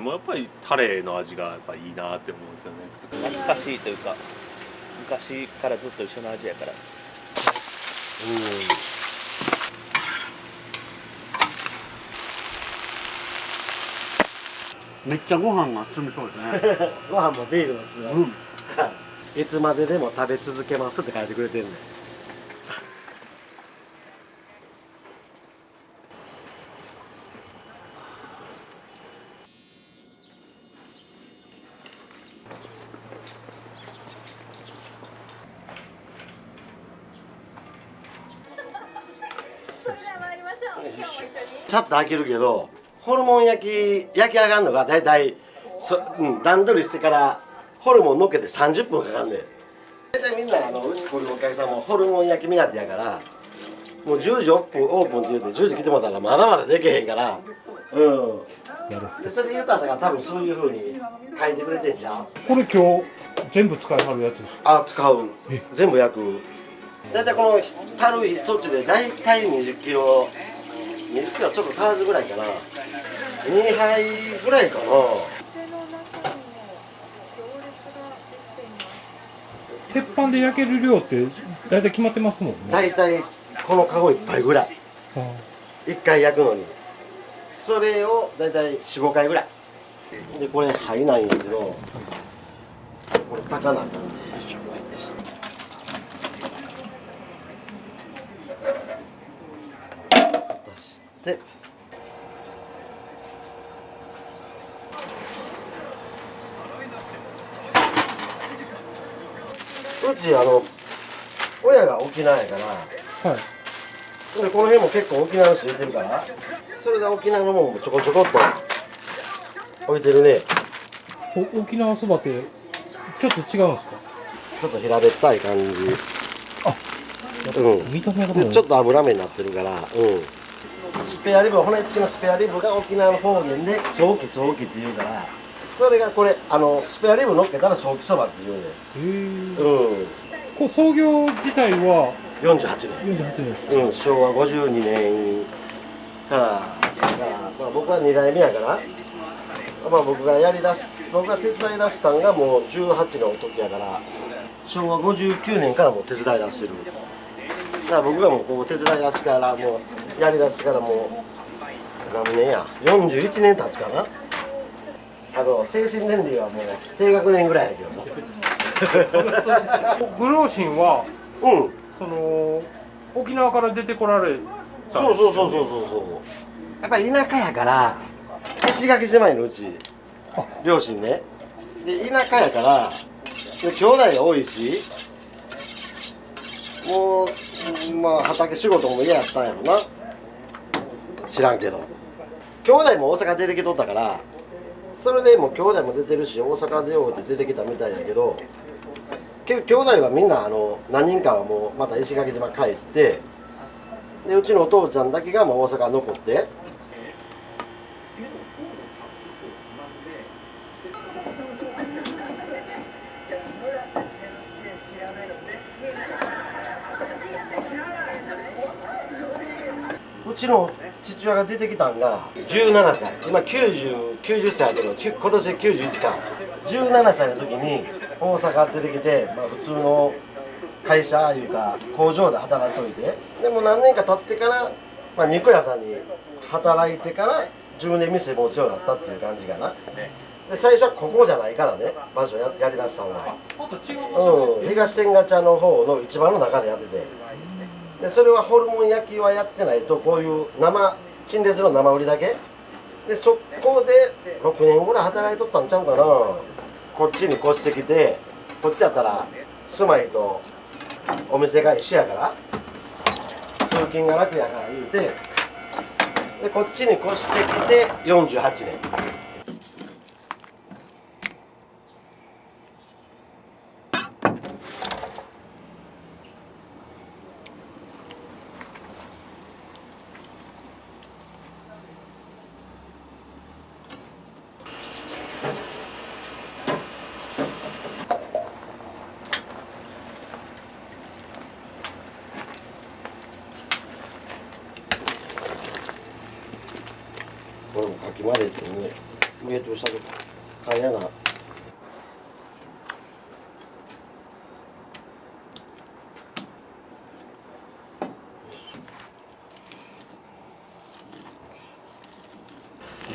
もやっぱりタレの味がやっぱいいなって思うんですよね。懐かしいというか昔からずっと一緒の味やから。めっちゃご飯が進みそうですね。ご飯もビールも進みます、いつまででも食べ続けますって書いてくれてるんで。ちょっと開けるけど、ホルモン焼き上がるのがだいたい段取りしてからホルモンのっけて30分かかんねん。大体みんなうち来るお客さんもホルモン焼き目当てやから、もう10時オープンって言うて10時来てもらったらまだまだできへんから、でそれで言うたら多分そういうふうに書いてくれてんじゃん。これ今日全部使いはるやつですか？あ、使う。全部焼く。大体この樽一つで大体20キロちょっと足らずぐらいかな。2杯ぐらいかな。鉄板で焼ける量って大体決まってますもんね。大体このカゴ1杯ぐらい。1回焼くのに。それを大体4、5回ぐらい。で、これ入ないんだけど、これ炊かなあかんで。出して。うち親が沖縄やから、はい、でこの辺も結構沖縄の人いてるから、それで沖縄のもんもちょこちょこっと置いてるね。沖縄そばってちょっと違うんですか？ちょっと平べったい感じ。見た目がもうちょっと油目になってるから、スペアリブ、骨付きのスペアリブが沖縄の方言でソーキソーキって言うから、それがこれスペアリブ乗っけたらソーキそばって言うね。こう創業自体は48年。48年ですか？昭和52年から、まあ、僕は2代目やから、まあ、僕が手伝い出したんがもう18の時やから、昭和59年からもう手伝い出してる。だから僕がもうこう手伝い出しからもうやり出してからもう何年や41年経つかな。精神年齢はもう低学年ぐらいやけどね。ご両親は、その沖縄から出てこられた。そうやっぱり田舎やから石垣島にのうち両親ね。で田舎やから兄弟が多いし、もうまあ畑仕事も嫌やったんやろな、知らんけど。兄弟も大阪出てきとったから、それでもう兄弟も出てるし大阪出ようって出てきたみたいやけど、兄弟はみんな何人かはもうまた石垣島帰って、でうちのお父ちゃんだけがもう大阪残って。うちの父親が出てきたんが17歳、今90歳やけど今年で91か。17歳の時に大阪出てきて、まあ、普通の会社いうか工場で働いといて、でも何年か経ってから、まあ、肉屋さんに働いてから自分で店持つようになったっていう感じかな。で最初はここじゃないからね、場所やりだしたのは東天下茶の方の市場の中でやってて、でそれはホルモン焼きはやってないと、こういう陳列の生売りだけで、そこで6年ぐらい働いとったんちゃうかな。こっちに越してきて、こっちやったら住まいとお店が一緒やから通勤が楽やから言うて、でこっちに越してきて48年。これもかき混ぜてね。としたけどかんやな。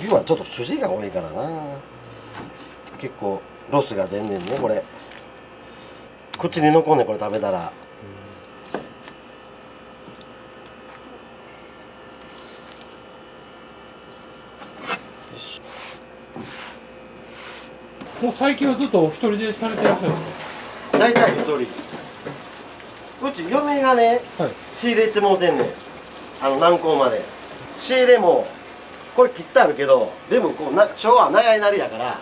牛はちょっと筋が多いからな、結構ロスが出んねんねこれ。口に残んねんこれ食べたら。もう最近はずっとお一人でされていらっしゃるんです大体一人。うち嫁がね、か？はい。仕入れてもうてんねん、南港まで。仕入れもこれ切ってあるけど全部こう昭和長いなりやから、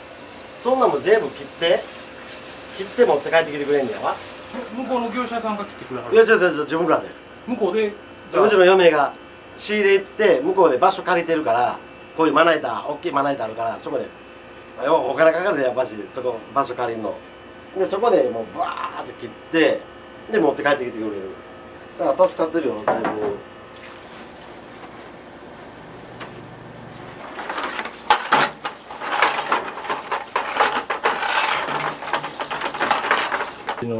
そんなんも全部切って持って帰ってきてくれんねやわ。向こうの業者さんが来てくれはる？いやちょ自分らで。向こうでうちの嫁が仕入れて向こうで場所借りてるから、こういうまな板大きいまな板あるから、そこでお金かかるでやっぱし、そこ場所借りるので、そこでもうバーって切ってで持って帰ってきてくれる。だから助かってるよだいぶ。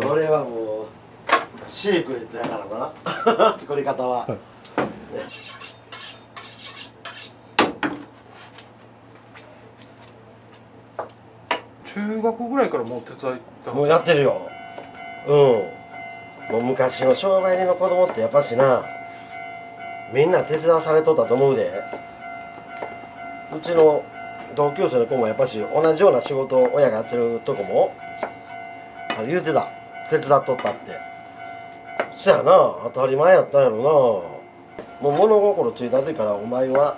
これはもうシークレットやからな作り方は、ね。中学ぐらいからもう手伝いもうやってるよ。もう昔の商売人の子供ってやっぱしな、みんな手伝わされとったと思うで。うちの同級生の子もやっぱし同じような仕事を親がやってるとこも言うてた、手伝っとったって。そやな、当たり前やったんやろな。もう物心ついた時からお前は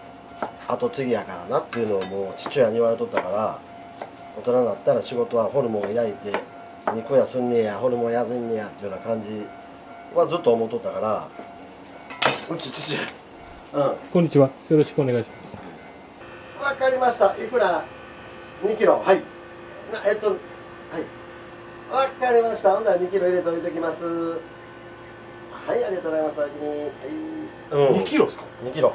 後継ぎやからなっていうのをもう父親に言われとったから、大人になったら仕事はホルモンを焼いて肉屋すんねや、ホルモンやんねやっていうような感じはずっと思っとったから。うち父親。こんにちは。よろしくお願いします。わかりました。いくら2キロ。はい。はいわかりました。ほんなら2キロ入れておいておきます。はい、ありがとうございます。おおきに。はい。2キロですか2キロ。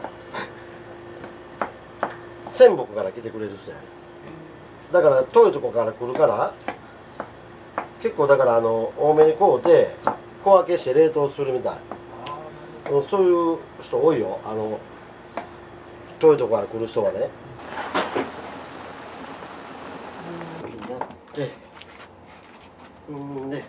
仙北から来てくれる人や。だから遠いとこから来るから結構だから多めに買うて小分けして冷凍するみたい。そういう人多いよ、遠いとこから来る人はね。やってで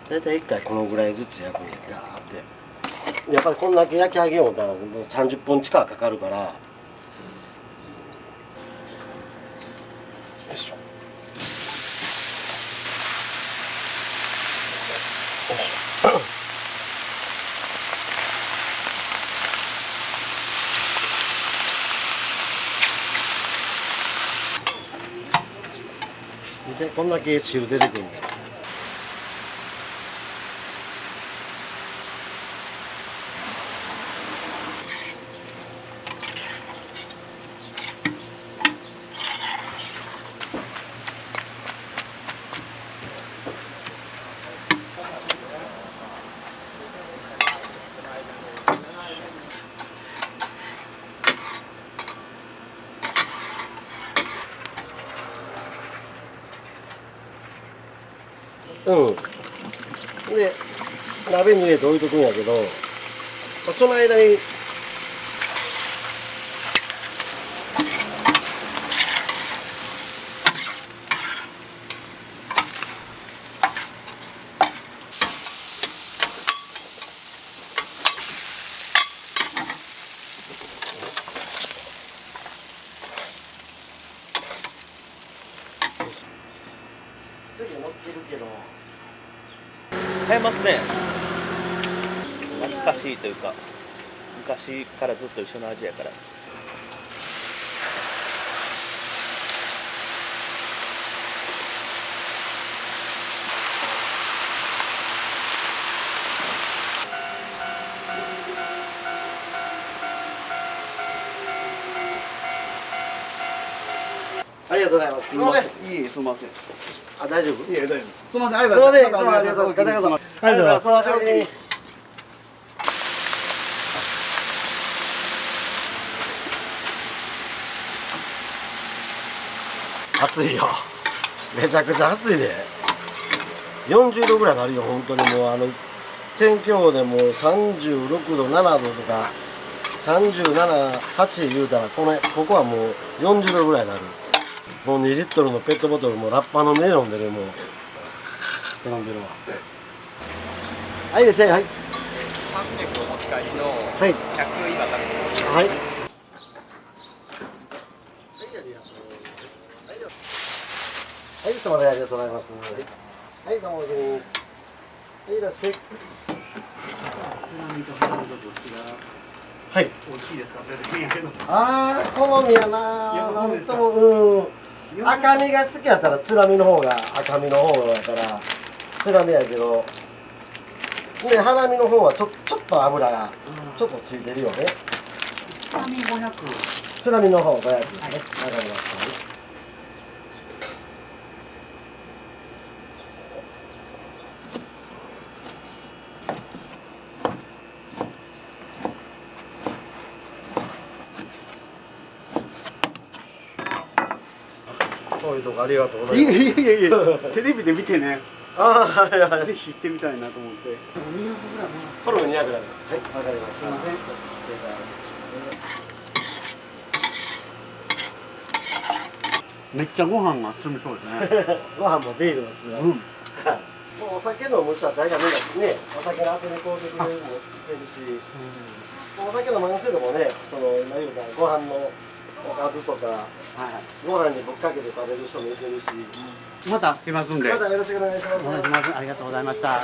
大体1回このぐらいずつ焼くんや。ガーってやっぱりこんだけ焼き上げようたらもう30分近くかかるから。よいしょ。見て、こんだけ汁出てくるんだよ。で鍋に入れて置いとくんやけど、その間に次乗っけるけどちゃいますね。懐かしいというか、昔からずっと一緒の味やから。ありがとうございます。すみません。いいえ、すみません。あ、大丈夫。いえ、大丈夫。すみません、ありすみません。がとうございます。いつもありがとうございます。ありがとうございます。すみません。暑いよ。めちゃくちゃ暑いで。40度ぐらいなるよ、本当にもう天気予報でもう36度、7度とか37、8言うたらここはもう40度ぐらいになる。もう2リットルのペットボトルもラッパの目飲んでるもう。飲んでるわ。はい、いらっしゃい。はい。300お使いのはい。100今からはい。はい、すみません、ありがとうございます。はい、どうも。はい、いらっしゃい。はい。美味しいですか出てくるんやけど。ああ、好みやな。いやなんそうですかとも、赤身が好きやったら、つらみの方が赤身の方やから。つらみやけど。で、ハラミの方はちょっと油がちょっとついてるよね。つらみ500。つらみの方500ね。わかりました。そういうとこありがとうございます。いえ、テレビで見てね、ああ、はいはい。ぜひ行ってみたいなと思って。これも200グラムです。はい、わかりました。すいません。めっちゃご飯が進みそうですね。ご飯もビールも進みます。もうお酒飲む人は大体みんなね、お酒の後にこうてくれるのもつけるし、お酒飲まん人でもね、今言うたらご飯のおかずとか、はご飯にぶっかけて食べる人もいてるし、い。また来ますんで。またよろしくお願いします。お願いします。ありがとうございました。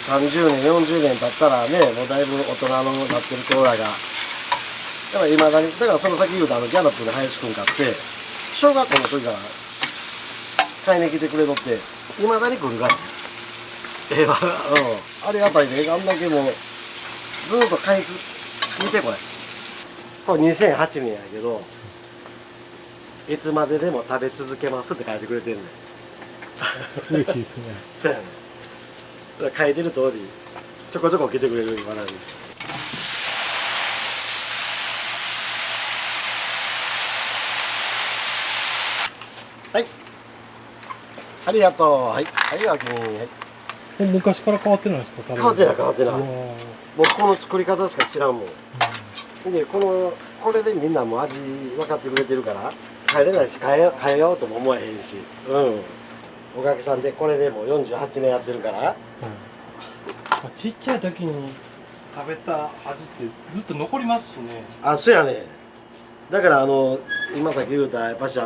30年、40年経ったらね、もうだいぶ大人のなってる子らが、だからいまだに、だからその先言うとギャロップの林くん買って、小学校の時から買いに来てくれとって、いまだに来るからね。ありがたいね。あんだけもう、ずっと買い見てこれ。これ2008年やけど、いつまででも食べ続けますって書いてくれてるねん。嬉しいですね。そうやね。だから書いてる通り、ちょこちょこ来てくれる今なに。はい。ありがとう。はい。はい、おきに。はい。昔から変わってないですか？変わってない、変わってない。うわもうこの作り方しか知らんもん。で、これでみんなもう味分かってくれてるから、変えれないし、変えようとも思えへんし。うん。おかげさんでこれでもう48年やってるから。ちっちゃい時に食べた味ってずっと残りますしね。あ、そうやね。だから今さっき言うたやっぱし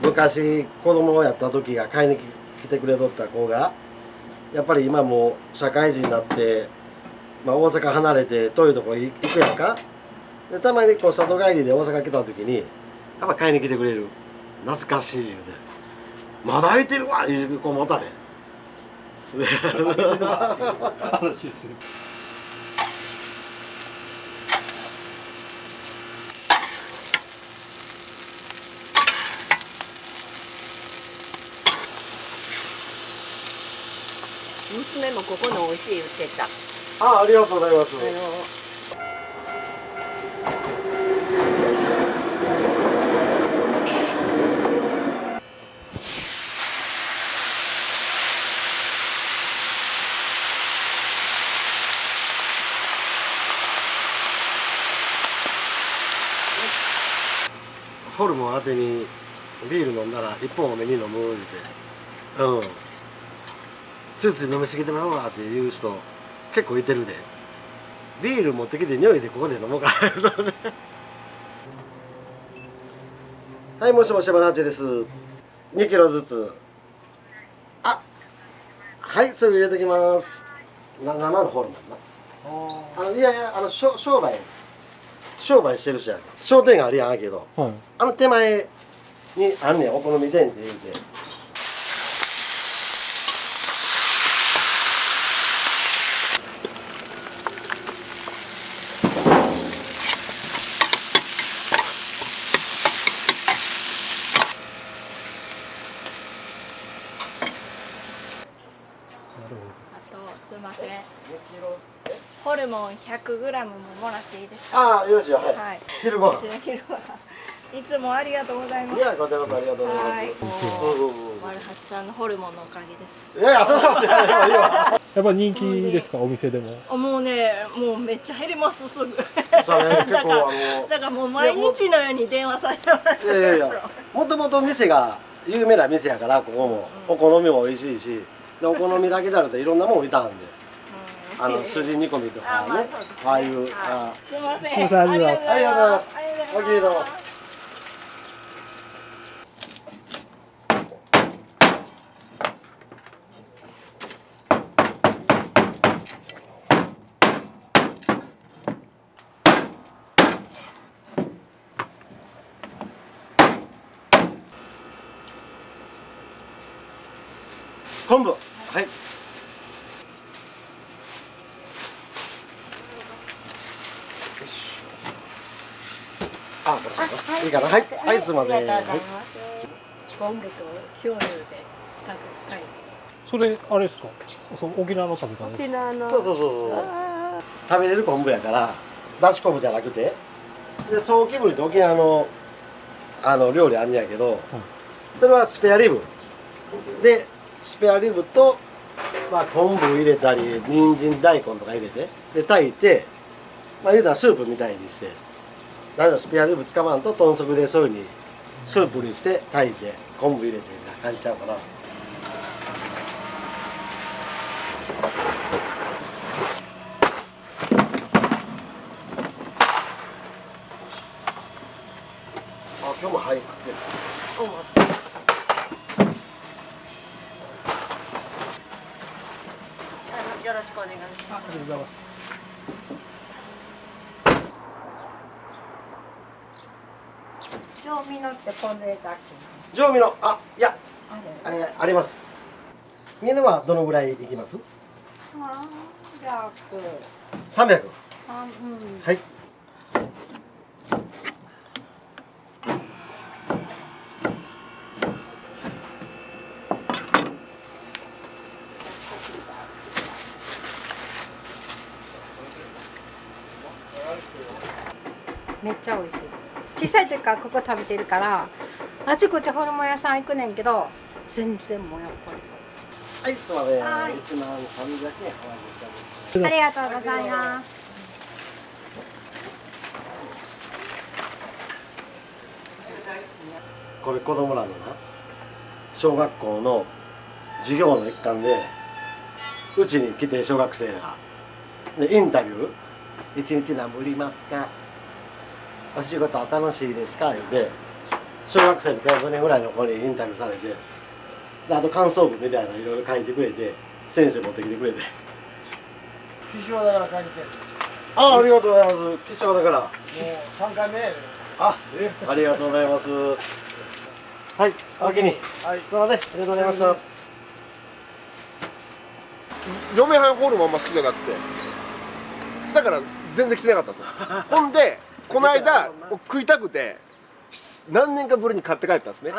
昔子供をやった時が買いに来てくれとった子がやっぱり今もう社会人になって、まあ、大阪離れて遠いとこ行くやんか。でたまにこう里帰りで大阪来た時にやっぱ買いに来てくれる。懐かしい言うてまだ空いてるわいう子もおったで。話でする。娘もここの美味しい言ってた。ありがとうございます。ホルモン当てにビール飲んだら一本多めに飲む言うて、ついつい飲みすぎてまうわっていう人結構いてるで。ビール持ってきて匂いでここで飲もうかはい、もしもしバナーチェです。2キロずつ。あ、はい、それ入れときます。生のホルモンな。いやいや、商売してるしやん。商店街あるやんけど、はい。手前にあんねん、お好み店って言うて。あとすいません。ホルモン 100g ももらっていいですか。ああ、よろしいよ。はい。はい。昼ご飯。昼はいつもありがとうございます。いや、こちらこそありがとうございます。はい。そう。丸八さんのホルモンのおかげです。いやいや、そんなことないよ。いいわ。やっぱ人気ですか、お店でも。もうね、もうめっちゃ減りますすぐ。そうね、結構だからもう毎日のように電話させてもらっていやいやいや、もともと店が有名な店やから、ここもお好みも美味しいし、でお好みだけじゃなくていろんなもん置いたんで、筋煮込みとかね、ああいう。すみません。すいません、ありがとうございます。ありがとうございます。おきにどうも。昆布、はい。あ、これいいかな、はい、アイスまで。はい。昆布と塩油ではい。それ、あれですか。そう、沖縄の食べ方ですか。沖縄の。そう。食べれる昆布やから、だし昆布じゃなくて。で、ソーキブリって沖縄の。料理あんねやけど。それはスペアリブ。で、スペアリブと。まあ、昆布入れたり、人参大根とか入れて、で、炊いて。まあ、言うたらスープみたいにして。だからスペアリブ使わんと豚足でそういうふうにスープにして炊いて昆布入れてみたいな感じちゃうかな。あ、今日も入ってる。よろしくお願いします。ありがとうございます。調味のってこれだけ。常味の、いや、あれ。あります。水はどのぐらいいきます？300。はい。めっちゃ美味しいです。小さい時からここ食べてるからあちこちホルモン屋さん行くねんけど全然もうやっぱり。はい、すみません。はい1万300円お預かりです。ありがとうございます。これ子供らのな小学校の授業の一環でうちに来て小学生がでインタビュー1日何本売りますかお仕事は楽しいですか言うて小学生の低学年ぐらいの子にインタビューされてであと感想文みたいないろいろ書いてくれて先生持ってきてくれて岸和田から帰ってありがとうございます岸和田からもう3回目やねありがとうございますはいおおきにはいすいませんありがとうございました嫁はんホルモンあんま好きじゃなくてだから全然来てなかったんですよほんでこの間食いたくて何年かぶりに買って帰ったんですね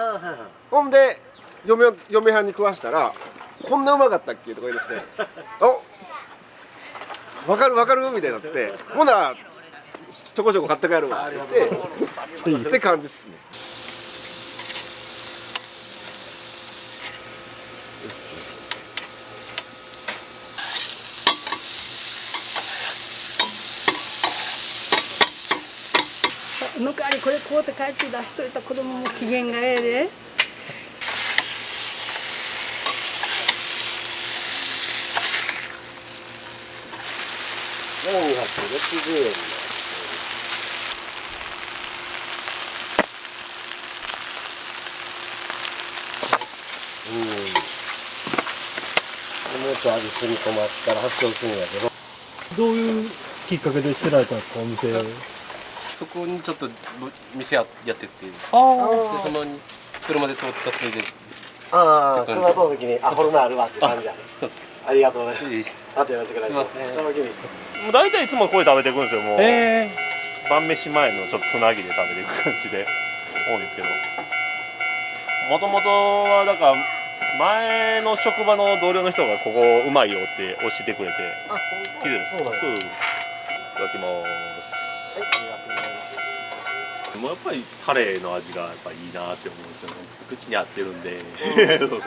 ほんで嫁はんに食わしたらこんなうまかったっけとか言い出して「お分かる?」みたいになってほなちょこちょこ買って帰るわって言ってって感じですね向かいこれこうって帰って出しといた子供も機嫌がええで。460円。もうちょい味染み込ましたら発祥するんやけど。どういうきっかけで知られたんですか、お店。そこにちょっと店やってて、であその車で通ったついで。ああ、車通る時に、あ、ホルモンあるわって感じやね。ありがとうございます。あとよろしくお願いします。その時に。もう大体いつもこれ食べていくんですよ。もう、え晩飯前のちょっとつなぎで食べていく感じで多いんですけど、もともとはだから前の職場の同僚の人がここうまいよって教えてくれてあ、聞いてるんです。そうなんです。そういただきます。はい、ありがとうございます。もうやっぱりタレの味がやっぱいいなって思うんですよね。口に合ってるんで、そうそう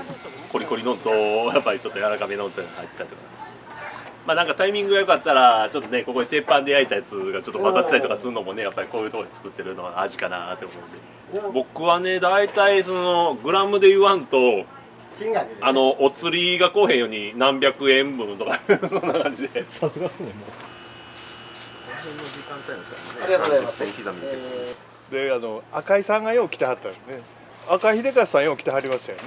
コリコリのとやっぱりちょっと柔らかめのって入ったりとか。まあなんかタイミングが良かったらちょっとねここで鉄板で焼いたやつがちょっと混ざったりとかするのもねやっぱりこういうところで作ってるのは味かなって思うんで、僕はね大体そのグラムで言わんと金額でね。お釣りが来おへんように何百円分とかそんな感じで。さすがっすね、もありがとうございます。刻みでで赤井さんがよう来てはったんですね。赤井秀和さんよう来てはりましたよね、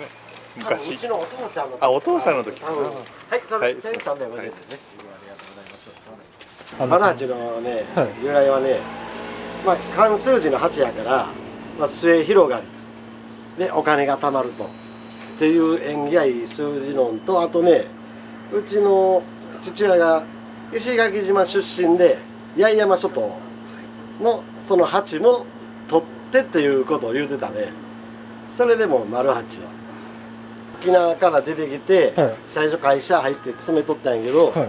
う昔。ちのお父ちゃんの時。あ、お父さんの時かな。多分はい、それはい1350円ですね。ありがとうございます。う。バナハチのね、はい由来はね、まあ漢数字の8やから、まあ、末広がりでお金が貯まるとっていう縁起がいい数字のんと、あとね、うちの父親が石垣島出身で八重山諸島のその8も取ってっていうことを言うてたね。それでも丸8。沖縄から出てきて、はい最初会社入って勤めとったんやけど、はい。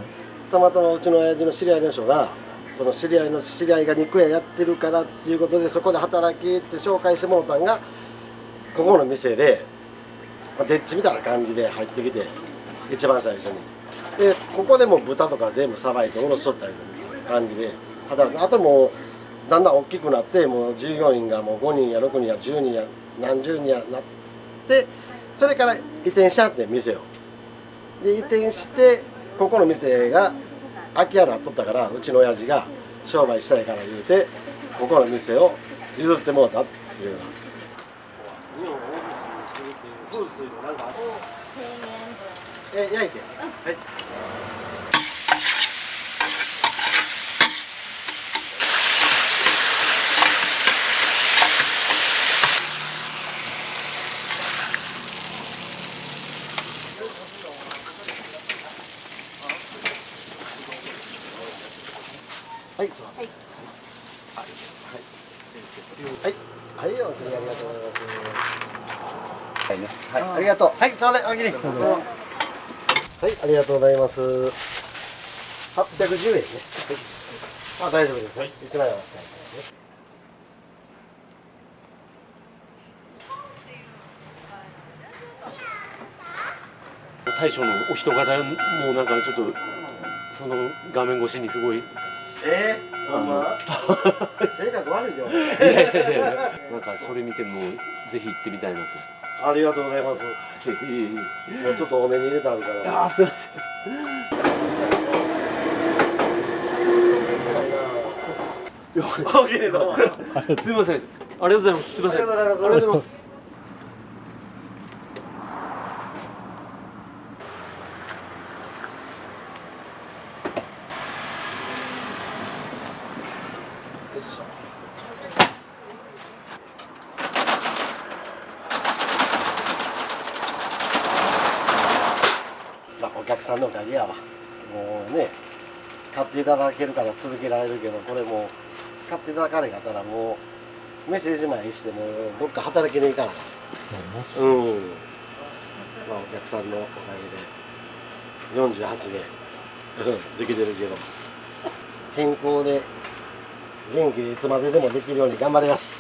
たまたまうちの親父の知り合いの人がその知り合いの知り合いが肉屋やってるからっていうことでそこで働きって紹介してもらったんがここの店で、まあ、でっちみたいな感じで入ってきて一番最初にでここでもう豚とか全部さばいておろしとったり感じで働いて、あともうだんだん大きくなってもう従業員がもう5人や6人や10人や何十人やなってそれから移転しちゃって店をで移転してここの店が空き家になっとったからうちの親父が商売したいから言うてここの店を譲ってもらったっていうのが焼いてはいはいはいはい、お送りありがとうございますはい、ありがとうはい、すいません、おきりはい、ありがとうございます810円ねあ、大丈夫です1枚は大将のお人柄もうなんかちょっとその画面越しにすごいほんま性格悪いでもいやいやなんかそれ見てもぜひ行ってみたいなと。ありがとうございますもうちょっと多めに入れてあるからあ、すいません。大きいどうもすみません。ありがとうございます。すみません。ありがとうございます。ありがとうございます。まあお客さんのおかげやわ。もうね、買っていただけるから続けられるけど、これもう買っていただかれかったらもうメッセージ前にしてもどっか働きに行かない。うん。まあお客さんのおかげで48年できてるけど、健康で元気でいつまででもできるように頑張ります。